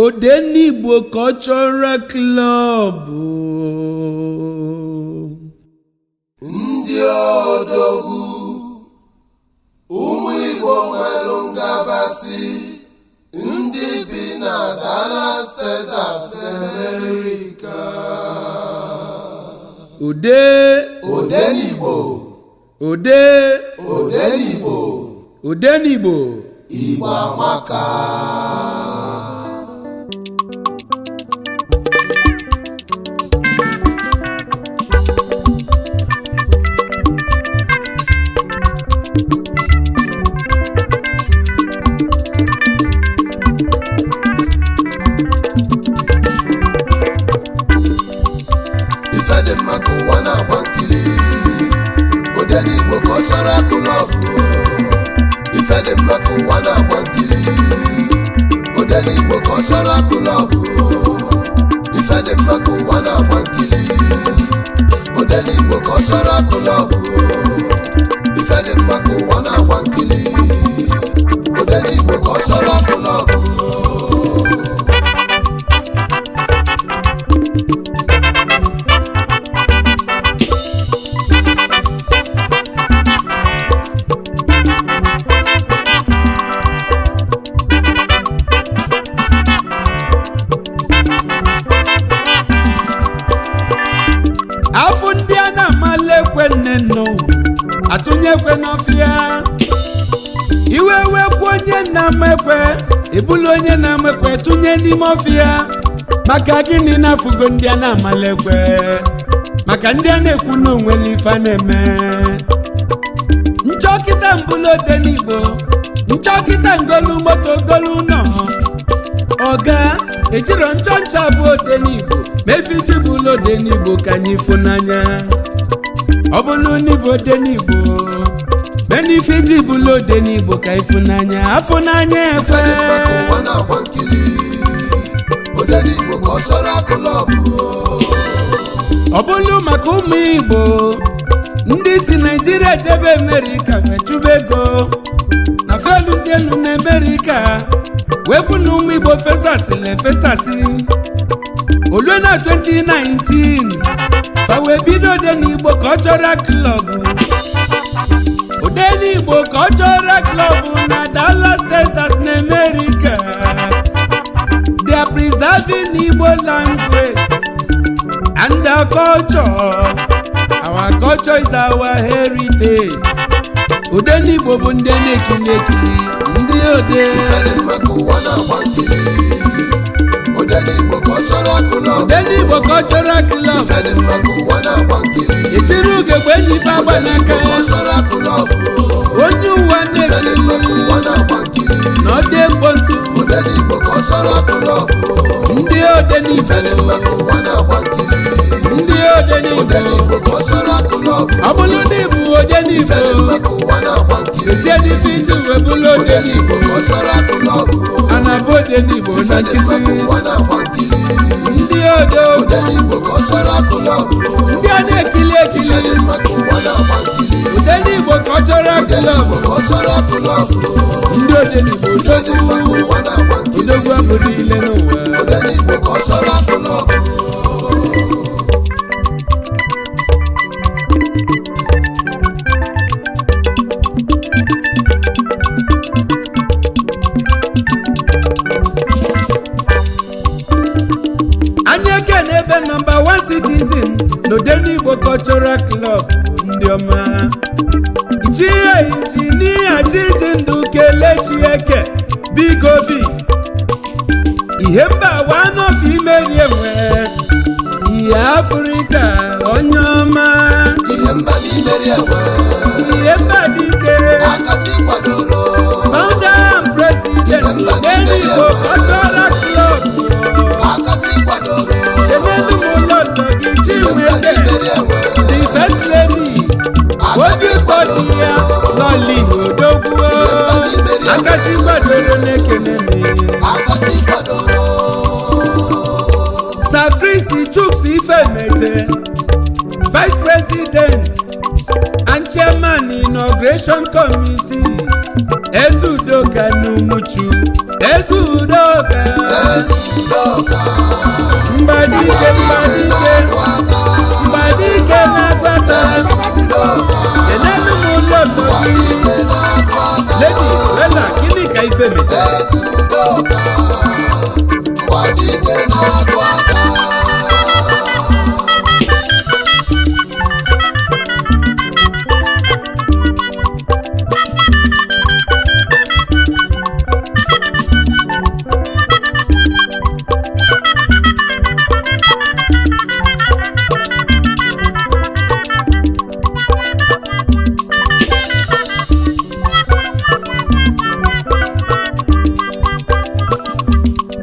Odenigbo Cultural Club. Ndị odogwu ụmụ Igbo nwere ngabasị ndị bi na Dallas, Texas, America. Odenigbo Igbo amaka. Odenigbo Cultural Club. Ifedimaka ụwa na-agba nkili. Odenigbo Cultural Club. Ifedimaka ụwa na-agba nkili. Odenigbo Cultural Club. Ifedimaka ụwa na-agba nkili. Odenigbo Cultural Club. Afụ ndị a na-amalekwe nnenno atụnyekwe n'ọfịa iwe wekwa onye na-amekwe ebulu onye na-amekwe tụnye n'ime ọfịa maka gịnị na-afụgo ndị a na-amalekwe maka ndị a na-ekwu n'onwele ife a na-eme nchọkịta mbulu Odenigbo nchọkịta ngolu moto golu nọ ọga ejiro nchọncha bụ Odenigbo mefiji bụlụ Odenigbo ka anyị ịfụnanya ọ bụlụ n'Igbo Odenigbo menifiji bụlụ Odenigbo ka ịfụnanya afụnanya efe Odenigbo Cultural Club. ọ bụlụ maka ụmụ Igbo ndị si Naịjirịa jebe Amerịka wee chụba ego na feluzienu na Amerịka wee fụ na ụmụ Igbo fesasịla efesasị olue na 2019 fa wee bido Odenigbo Cultural Club. Odenigbo Cultural Club na Dallas, Texas na America. They are preserving Igbo language and our culture. Our culture is our heritage. Odenigbo bụ ndị na-ekili ekili ndị ode. Odenigbo Cultural Club. Odenigbo Cultural Club. Ejiri ugegbe enyi ife agba n'aka onye ụwa na-ekili na ọ dị mkpọntụ Odenigbo Cultural Club. ndị Odenigbo Odenigbo Cultural Club. ọ bụrụ na ịbụ Odenigbo ezie n'ife iji wee bụrụ Odenigbo a na-abụ Odenigbo na nkịtị ndị Odenigbo Cultural Club. ndị a na-ekili ekili Odenigbo Cultural Club. ndị Odenigbo odogwu abụ niile n'ụwa Odenigbo Cultural Club. anyị eke n'ebe nọmba 1 citizen na Odenigbo Cultural Club ndị ọma ichie injinia Chijindu Kelechi Eke Bigobi ihe mba wanọf imeri enwe ihe Afrịka onye ọma ihe mba n'imeri enwe ihe mba dike akachi kwadoro founder and president Odenigbo Cultural Club akachi kwadoro Emelu Mulọlọ gị Chinweke the first lady oge bọdi ya lọli odogwu akachi kwadoro na-ekene akachi kwadoro Sir Chris Chuks Ifemeje Vice President and Chairman Inauguration Committee Ezudoka n'Umuchu Ezudoka Mbadike na-agbata enelu m ụlọ gị lady wela gịnị ka ife mecha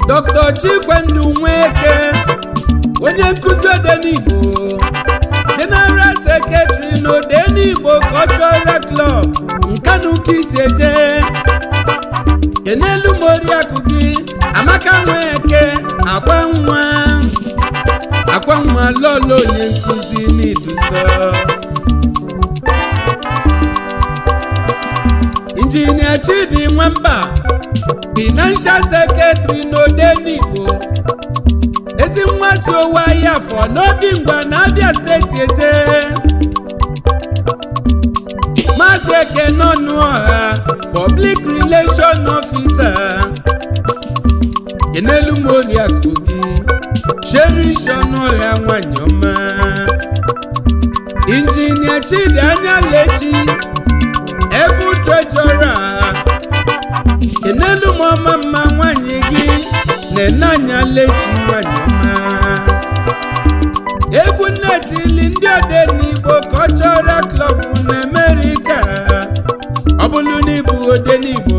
Dr. Chikwendu Nweke onye nkuzi Odenigbo General Secretary n'Odenigbo Cultural Club Nkanu Kisieje Enelu Moriakụ gị Amaka Nweke akwa nwa lolo onye nkuzi n'Iduso Engineer Chidi Nwamba Financial Secretary n'Odenigbo ezi nwa sowa ya fọ n'Obingwa na Abia Steeti eje Maazị Ekenọnụọha Public Relation Officer Enelu Moriakụ gị Cherish Ọnụọha nwanyị ọma Engineer Chidi Anyalechi Ebu Treasurer Enelu mama nwanyị gị na-enanya lechi nwanyị ọma egwu nnetili ndị Odenigbo Cultural Club n'Amerika ọ bụrụ n'ịbụ Odenigbo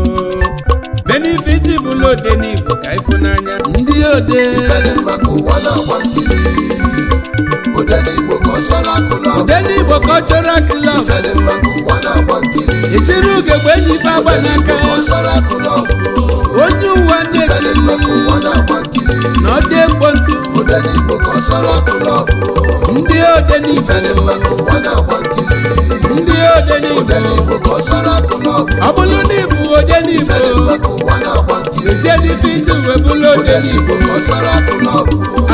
benefit bụrụ Odenigbo ka ịfụnanya ndị Odenigbo Cultural Club ejiri ugegbe enyi ife agba n'aka onye ụwa na-ekili na ọ dị ekpontu ndị Odenigbo ọ bụrụ na ịbụ Odenigbo ezie n'ife iji wee bụrụ Odenigbo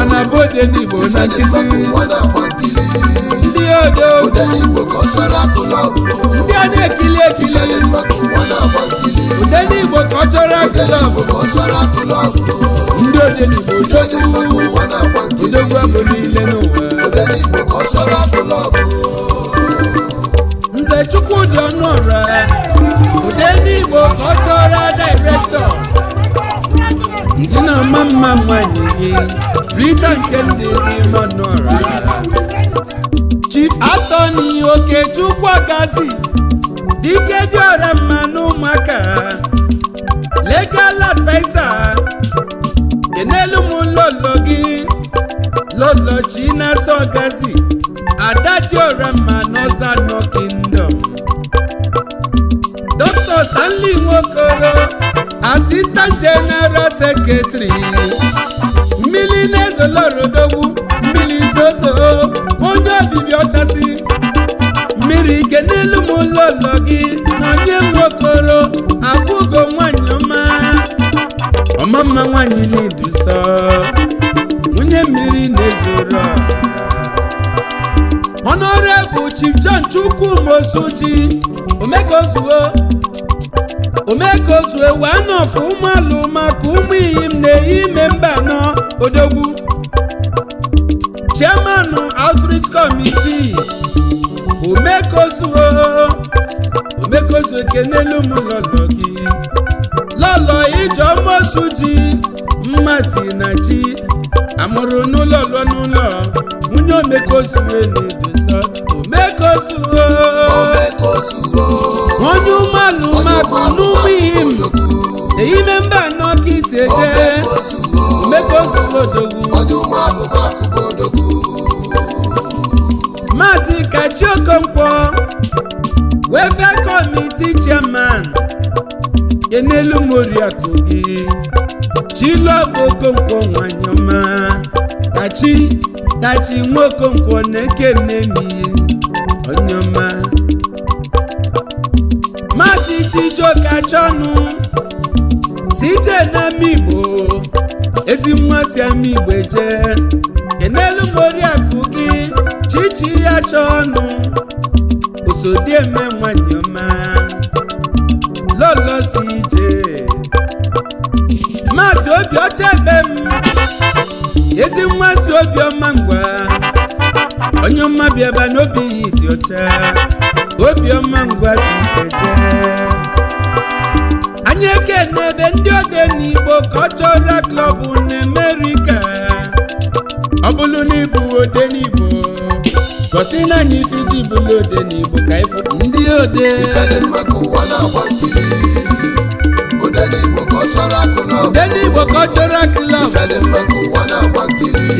anabụ Odenigbo na nkịtị ndị Odenigbo ndị a na-ekili Odenigbo Cultural Club ndị Odenigbo odogwu abụ niile n'ụwa Nze Chukwudị Ọnụọra Odenigbo Cultural Director ndị na-ama mma nwanyị gị Rita nke ndị n'ime Ọnụọra Chief Attorney Okechukwu Agazi dike dị ọra mma n'ụmụaka Legal Advisor Enelu m lolo gị Lolo Chinasa Agazi Ada dị ọra mma n'Ozano Kingdom Dr. Stanley Nwokoro Assistant General Secretary mmili na-ezolorodogwu mmili zozo onye obibi ọchasị mmiri ike n'elu m lolo gị na onye Nwokoro abụgo nwanyị ọma nwanyị n'Iduso nwunye mmiri na-ezoro Honorable Chief John Chukwumosuji Omekozuo one of ụmụalụ maka ụmụ iyim na-ime mba anọ Odogwu Chairman Outreach Committee Omekozuo kenelu m lolo gị lolo Ijeọma Osuji mmasị na chi amụrụ n'ụlọ nwunye Omekozuo n'Iduso Omekozuo onye ụmụalụ maka n'ụmụ iyim na-ime mba anọ ka isi eje Omekozuo odogwu Maazị Kachi Okonkwo Welfare Committee Chairman Enelu Moriakụ gị Chilove Okonkwo nwanyị ọma Dachi nwa Okonkwo na-ekene n'ihe onye ọma Maazị Chijioke Achọnụ ije n'ama Igbo ezi nwa si ama Igbo eje kenelu moriakụ gị chichi ya chọọ ọnụ osodieme nwanyị ọma lọlọ si ije maazị obi ọcha ebe m ezi nwa si obi ọma ngwa onye ọma bịa ebe n'obi yi dị ọcha obi ọma ngwa ka ise jee anyị ekene ebe ndị ode n'Igbo Cultural Club n'Amerika ọ bụrụ na ịbụ ode n'Igbo gosi na anyị Fiji bụrụ ode n'Igbo ka ịfụ ndị ode ode n'Igbo Cultural Club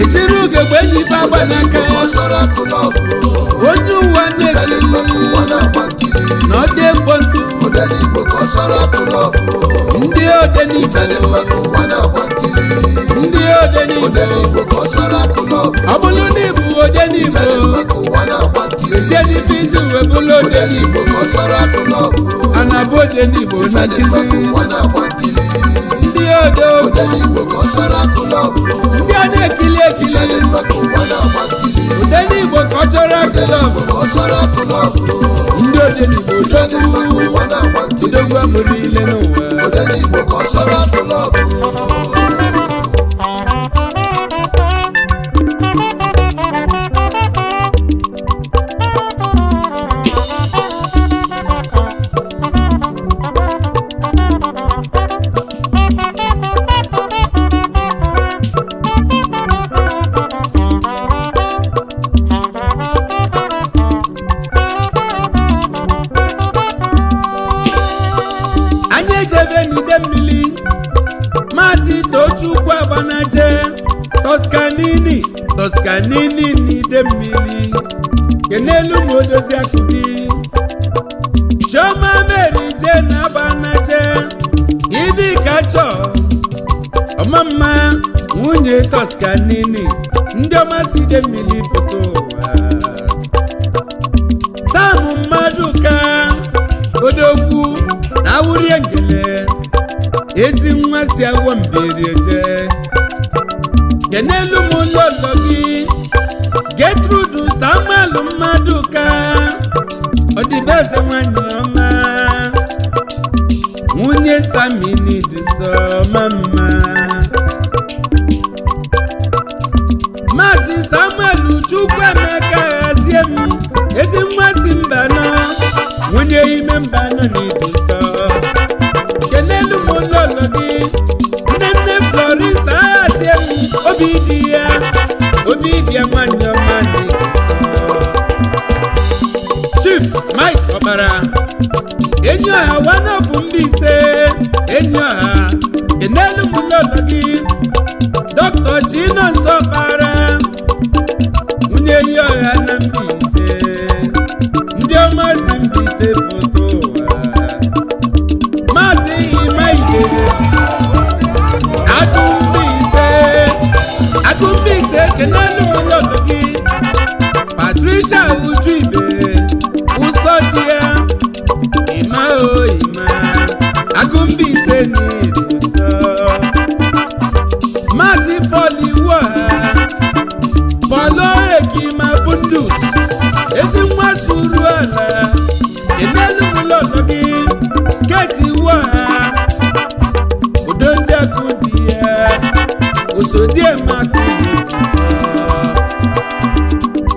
ejiri ugegbe enyi ife agba n'aka onye ụwa na-ekiri na ọ dị mkpọntụ ndị ode n'Igbo ọ bụrụ na ịbụ ode n'Igbo ezie n'ife iji wee bụrụ ode n'Igbo a na-abụ ode n'Igbo na nkịtị ndị ode ndị a na-ekili ekili ode n'Igbo Cultural Club ndị ode n'Igbo odogwu abụ niile n'ụwa Toscanini n'ide mmiri kenelu ma odozi akụ gị Chioma Mary je na-abanaje ịdị ka chọọ ọmamma nwunye Toscanini ndị ọma si ide mmiri pụta ụwa Sam Mmaduka odogwu na awụrie ngele ezi nwa si agwọ mberi eje kenelu m lọlọ gị Gertrude Samuel Mmaduka ọdịbeze nwanyị ọma nwunye Samini Duso mama Maazị Samuel Chukwuemeka hazie m ezi nwa si Mbano nwunye ime Mbano n'Iduso kenelu m lọlọ gị nne Florence hazie m obi dị ya nwanyị ọma n'Iduso Chief Mike Ọbara enyi ọha wanofu Mbaise enyi ọha enelu m lọlọ gị Dr. Chinonso Ọbara nwunye yi ọha na Mbaise ndị ọma si Mbaise pụta ụwa Maazị Imaide Agụ Mbaise kenelu m lọlọ gị Patricia Ujuibe ụsọ dị ya ịma Agụ Mbaise n'Iduso Maazị Paul Iwoha Polo Ekima Bundus ezi nwa suru ala kenelu m lọlọ gị Keti Iwoha odozi akụ dị ya osodiemaka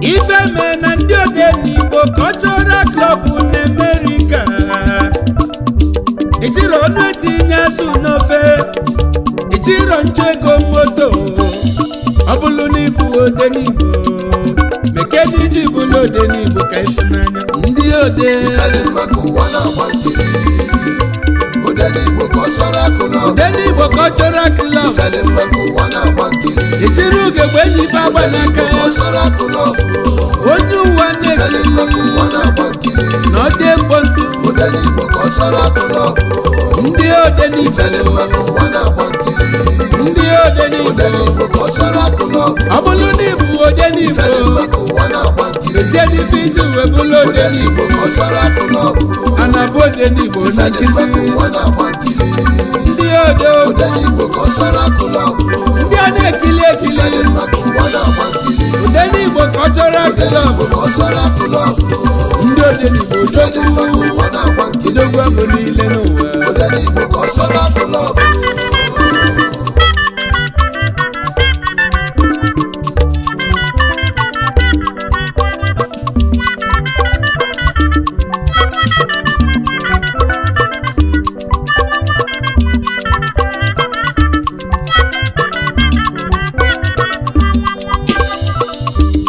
Ifeme na ndị ode n'Igbo Cultural Club n'Amerika ejiro ọnụ etinye azụ n'ofe ejiro nchọ ego moto ọ bụrụ na ịbụ ode n'Igbo mekeni iji bụrụ ode n'Igbo ka ịfụnanya ndị ode ode n'Igbo Cultural Club ejiri ugegbe enyi ife agba n'aka onye ụwa na-ekiri na ọ dị mkpọntụ ndị ode n'Igbo ọ bụrụ na ịbụ ode n'Igbo ezie n'ife iji wee bụrụ ode n'Igbo a na-abụ ode n'Igbo na nkịtị ndị odo Odenigbo Cultural Club ndị a na-ekili ekili Ifedi maka ụwa na-agba nkili Odenigbo Cultural Club Odenigbo Cultural Club ndị Odenigbo Ifedi maka ụwa na-agba nkili odogwu abụ niile n'ụwa Odenigbo Cultural Club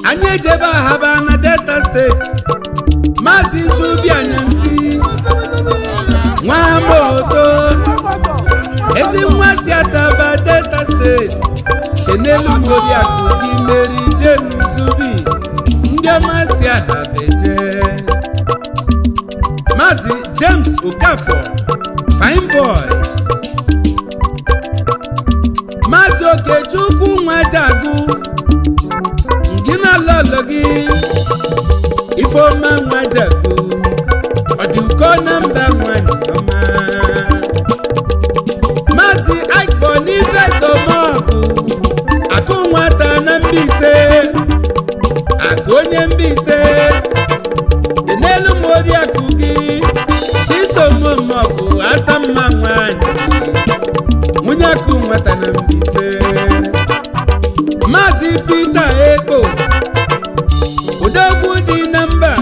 anyị ejebe ahaba na Delta steeti Maazị Nzubi Anyansi nwa moto ezi nwa si Asaba Delta steeti kenelu m Oriakụ gị Mary Jane Nzubi ndị ọma si Ahabeje Maazị James Okafor Fine Boy Maazị Okechukwu Nwajagu gị na lọlọ gị Ifeoma Nwajagu ọdịuko na mba nwanyị ọma Maazị Akpọ n'ife Somọgụ akụ nwata na Mbaise akụ onye Mbaise n'elu m Oriakụ gị Chisomomọgụ Asamma nwanyị nwunye akụ nwata na Mbaise Maazị Peter Ekpo odogwu dị na mba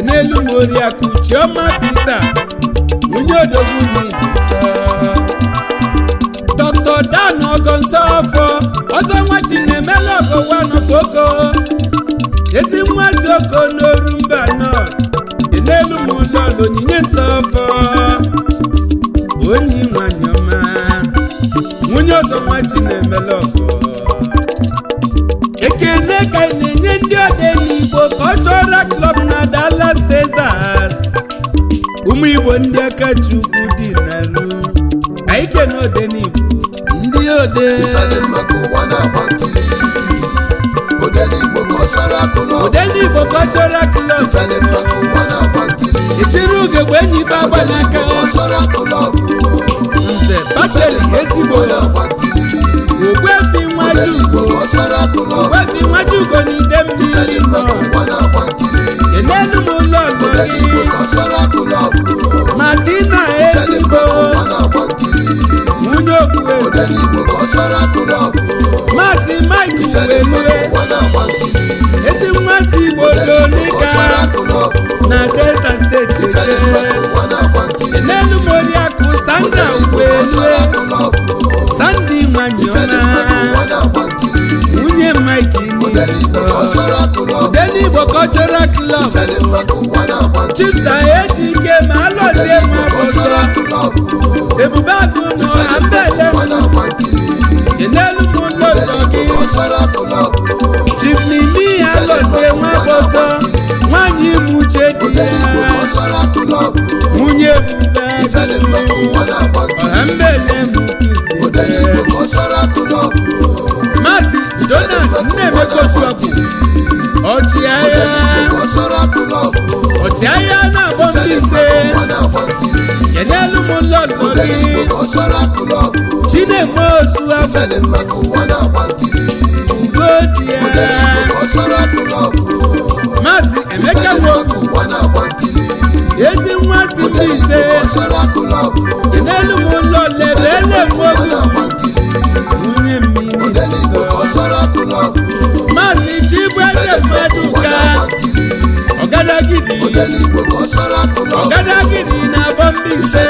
n'elu m Oriakụ Chioma Peter nwunye odogwu n'Ibuso Dr. Dan Ogonsofo ọzọ nwa Chinemela Ogowa n'Ofoko ezi nwa Zioko n'Orumba North n'elu m ụlọ Onyinye Nsofo onye nwanyị ọma nwunye ọzọ nwa Chinemela Ogo ekele ka na-enye ndị Odenigbo Cultural Club na Dallas Texas ụmụ Igbo ndị aka Chukwu dị n'elu anyị kene Odenigbo ndị ode Ifedi maka ụwa na-agba nkili Odenigbo Cultural Club Odenigbo Cultural Club Ifedi maka ụwa na-agba nkili ejiri ugegbe enyi ife agba n'aka Cultural Club nze Patrick ezigbo Ogbuefi Nwajugo Ogbuefi Nwajugo n'ide mmiri nọ enelu m ụlọ ọlọ gị Martina ezigbo nwunye Ogbuefi Maazị Mike Uwelue ezi nwa si Igbo Lonika na Delta steeti enelu m Oriakụ Sandra Uwelue Sandy nwanyị ọma nwunye Mike Iniso Odenigbo Cultural Club Chipsa Ejike ma alọzie nwa bọsọ Ebube Agụ n'ọha mbele enelu m ụlọ ụlọ gị Chief Nimi alọzie nwa bọsọ nwanyị ime uche dị ya nwunye Ebube ọha mbele Maazị Jonas Nnemekosuobu ọchịagha na-abọ Mbaise enelu m ụlọ ụlọ gị Chinenwe Osuagwu Ugodị Maazị Emeka Nwogu ezi nwa si Mbaise enelu m ụlọ Lebele Nwogu nwunye mmiri Maazị Chibueze Mmaduka Ọgadagidi na-abọ Mbaise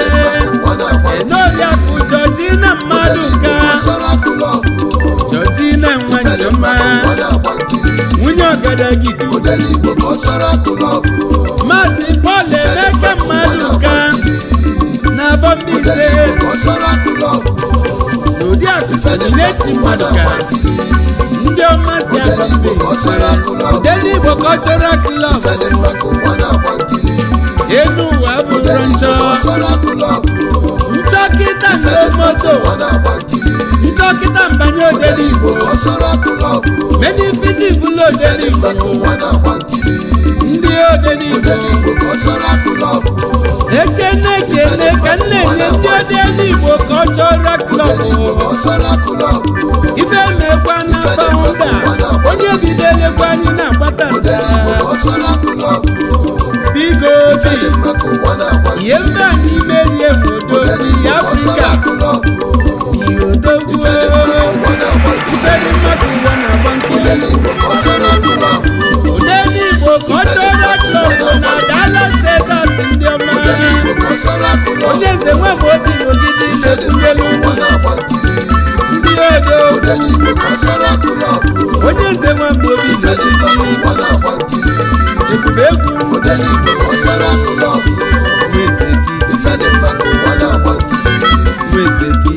Oriakụ Georgina Mmaduka Georgina nwanyị ọma nwunye Ọgadagidi Maazị Paul Emeka Mmaduka na-abọ Mbaise Oriakụ Sadinechi Mmaduka ndị ọma si abọ Mbaise Odenigbo Cultural Club elu ụwa bụrụ nchọ kịta ndị moto nchọkịta mbanye Odenigbo meni Fiji bụlụ Odenigbo ndị Odenigbo ekene ka nne-enye ndị Odeli Igbo Cultural Club ife mekwa na founder onye bidelekwa anyị na-agbata big obi ihe mba n'ime ihe modobi Afrịka ihodogwu ife dị mmadụ ụwa na-agba nkiri Odeli Igbo Cultural Club na Dallas Texas ndị ọma onye nze nwa bụ obi n'ogidi na-etunyelu ndị odo onye nze nwa bụ obi n'ogidi ebube egwu Wezeki